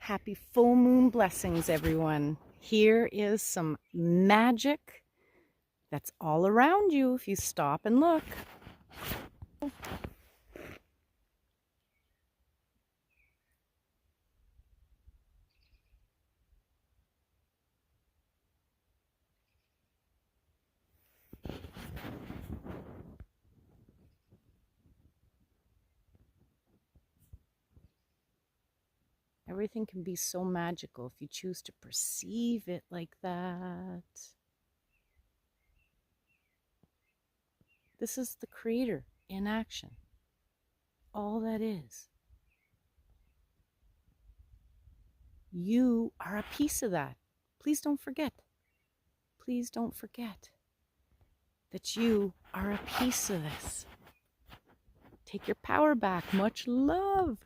Happy full moon blessings, everyone. Here is some magic that's all around you if you stop and look. Everything can be so magical if you choose to perceive it like that. This is the Creator in action. All that is. You are a piece of that. Please don't forget. Please don't forget that you are a piece of this. Take your power back. Much love.